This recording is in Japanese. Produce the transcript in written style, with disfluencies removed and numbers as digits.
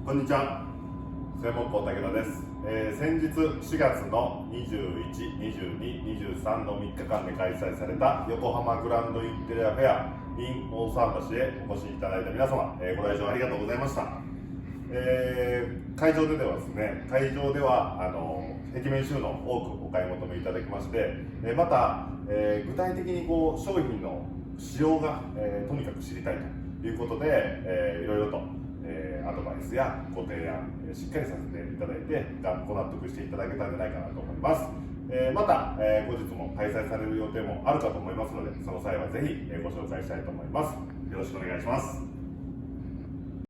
こんにちは、専門校武田です。先日4月の21、22、23の3日間で開催された横浜グランドインテリアフェア in 大桟橋へお越しいただいた皆様、ご来場ありがとうございました。会場ではですね、壁面収納を多くお買い求めいただきまして、また、具体的に商品の仕様が、とにかく知りたいということで、いろいろとアドバイスやご提案、しっかりさせていただいてご納得していただけたんじゃないかなと思います。また、後日も開催される予定もあるかと思いますので、その際はぜひご紹介したいと思います。よろしくお願いします。